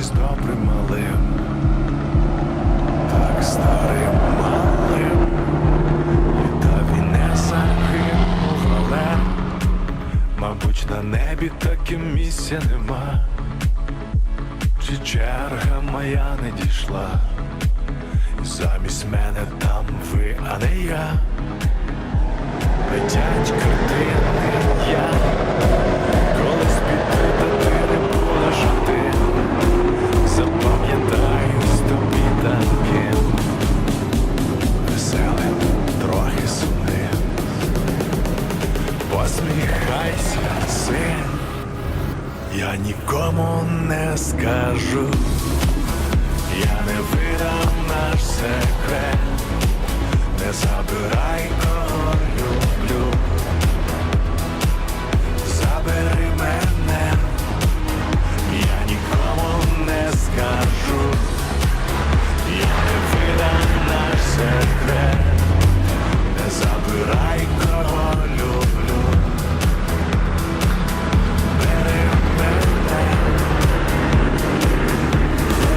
колись добрим малим, так старим малим, літав і не загинув, але мабуть на небі таким місця нема. Чи черга моя не дійшла, і замість мене там ви, а не я. Летять картини, я колись підбита, ти не будеш ти. Запам'ятаюсь тобі таким веселим, трохи сумним. Посміхайся, син, я нікому не скажу, я не видам наш секрет, не забирай, кого люблю, забери мене, я нікому не скажу, я не видам наш секрет, не забирай, кого люблю, бери мене,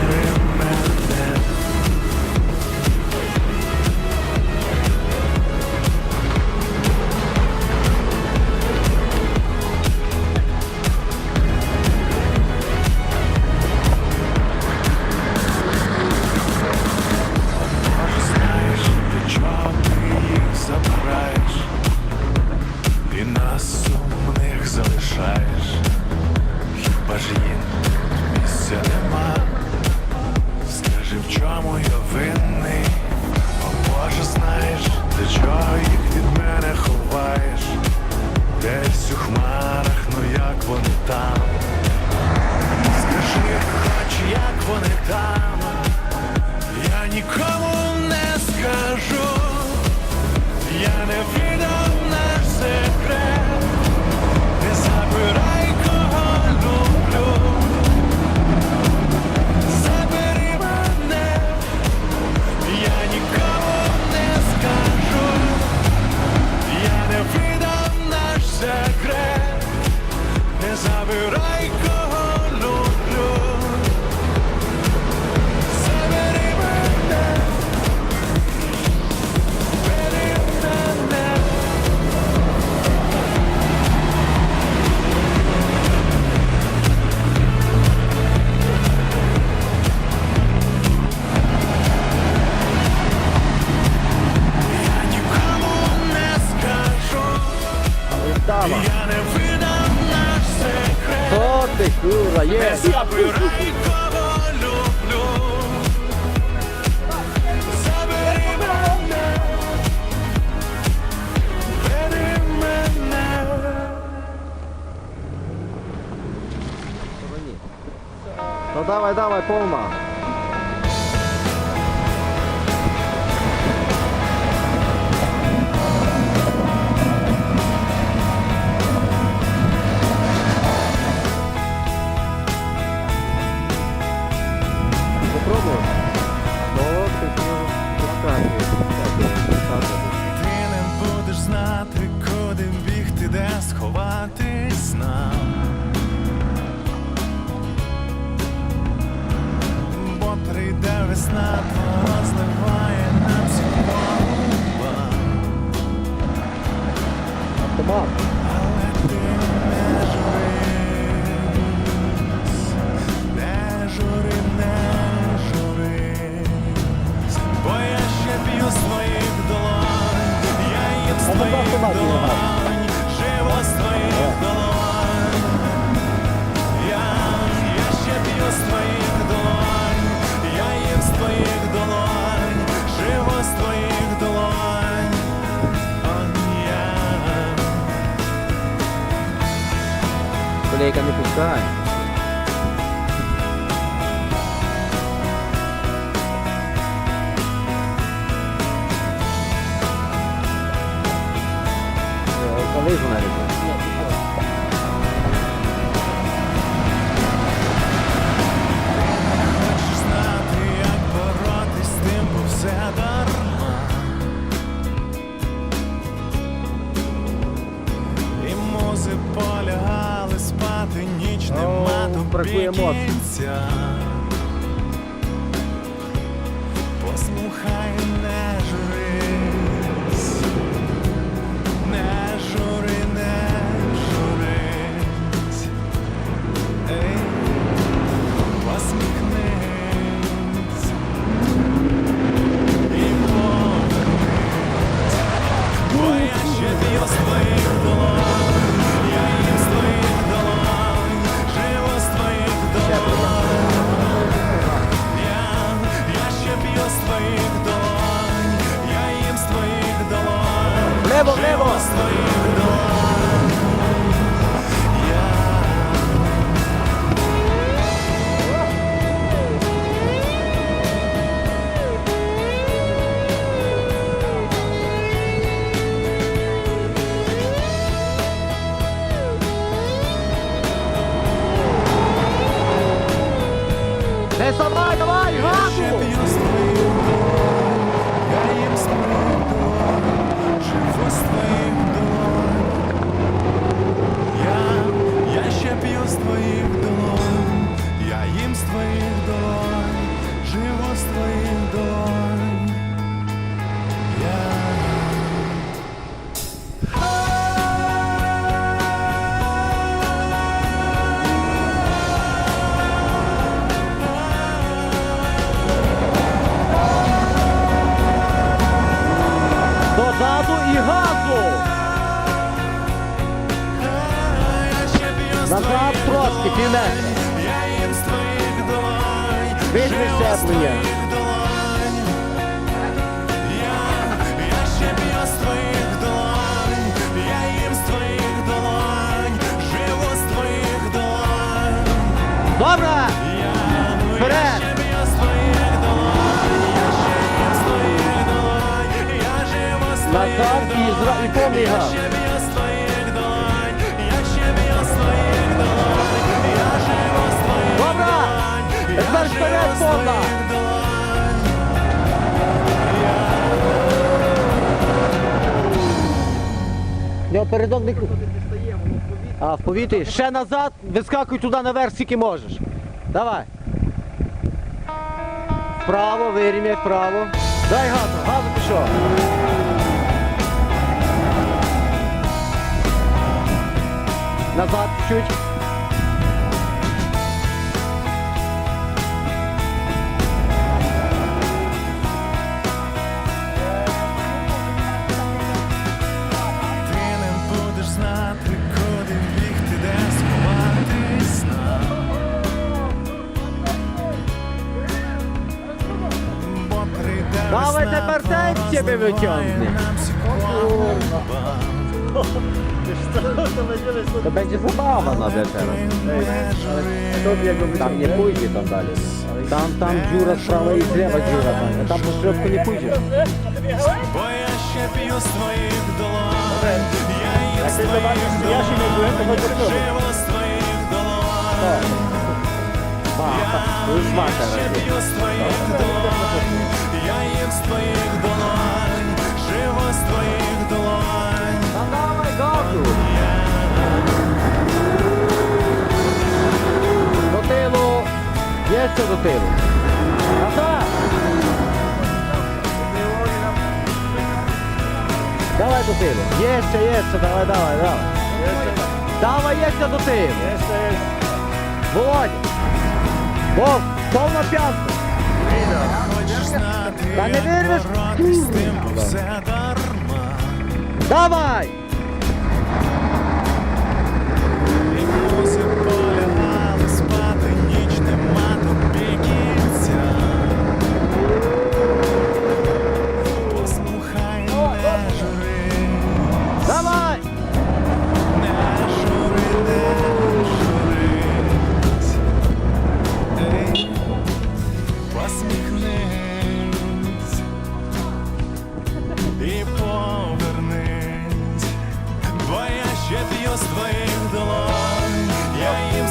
бери мене. Знаєш, для чого ти їх забираєш і нас сумних залишаєш? Хіба ж їм місця нема? Скажи, в чому я винний? О Боже, знаєш, для чого їх від мене ховаєш? Десь у хмарах, ну як вони там? Скажи, хоч як вони там? Я нікому не скажу, я не видам наш секрет, не забирай, кого люблю, забери мене, я нікому не скажу, я не видам наш секрет, не забирай, кого люблю. Забери мене, бери мене. Я нікому не скажу, я не видам наш секрет. О, ти кура, Не є! забирай, кого люблю, забери мене, бери мене. Ну давай, давай, повна. Попробуй. Ну, ти Ти не будеш знати, куди бігти, де сховатись нам. Бо прийде весна, то розливає нам всі погуба. автомат. Але ти не журись, не жури, не журись, бо я ще б'ю з твоїх долонь, я їм з твоїх долонь, живо з твоїх долонь, я ще б'ю з твоїх долонь, я їм з твоїх долонь, живо з твоїх долонь, я. Колейка не пускай. Колись вона любить. Хочеш знати, як боротись з тим, бо все дарма. І музи полягали спати, ніч нема тобі бракує емоцій. кінця. Послухай, не журись, не жури, не журись, ей, посміхнись і повернись, бо я ще п'ю з твоїх долонь, я їм з твоїх долонь, живу з твоїх долонь, я ще п'ю з твоїх долонь, я їм з твоїх долонь, Влево, влево! живу з твоїх долонь, Не давай, давай, я ще газу! п'ю з твоїх долонь, я їм з твоїх долонь, живу з твоїх долонь, я ще п'ю з твоїх долонь, я їм з твоїх долонь, живу з твоїх долонь, Дозаду і газу! я ще п'ю з Назад твоїх трошки, долонь, півметра. я їм з твоїх долонь, Візьми живу з щеплення. твоїх долонь, я ще п'ю з твоїх долонь, я їм з твоїх долонь, живу з твоїх долонь, Добре! я Вперед! ще п'ю з твоїх долонь, я ще їм з твоїх долонь, я живу з твоїх Назад і повний я газ. ще б'ю з твоїх долонь, я ще б'ю з твоїх долонь, я живу з твоїх Добре! долонь, я Тепер вперед, живу з повна! твоїх долонь. Не передок не А, в повітрі. Ще назад, вискакуй туди наверх, скільки можеш. Давай. Вправо, вирівняй, вправо. Дай газу, газу пішов. Назад чуть. Ти не будеш знати, куди бігти, де сховатись нам. Бо прийде Давай весна, тепер темп тебе порозливає витягни. нам всі клапан. To będzie zabawa na teraz. Tam nie pójdzie tam dalej. Tam dziura z prawej i z lewa dziura tam. A tam po środku nie pójdzie. Бо я ще п'ю з твоїх долонь, я їм з твоїх долонь, живу з твоїх долонь. To już Я maka ще raczej. п'ю з твоїх долонь, я їм з твоїх долонь, живу з твоїх долонь. No dawaj gazu! Do tyłu! Jeszcze do tyłu! Nazad! Dawaj do tyłu! Jeszcze, dawaj. Dawaj jeszcze do tyłu! Володя! Вов, повна п'ятка! Хочеш знати, Та не як вирвеш? боротись з тим, бо все дарма. Давай! І музи полягали спати, ніч нема тобі кінця. Послухай, не журись, Давай! не журись, ей, посміхнись і повернись, бо я ще п'ю з твоїх долонь, я їм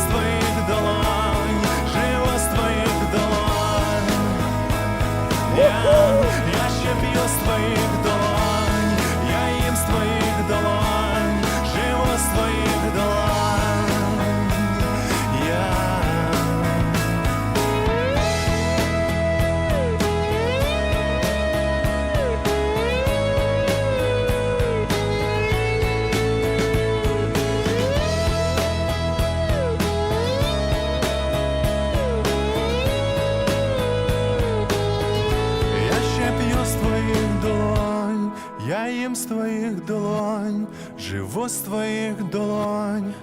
їм з твоїх долонь, живу з твоїх долонь.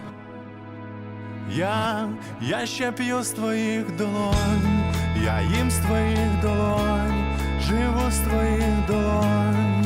Я ще п'ю з твоїх долонь, я їм з твоїх долонь, живу з твоїх долонь.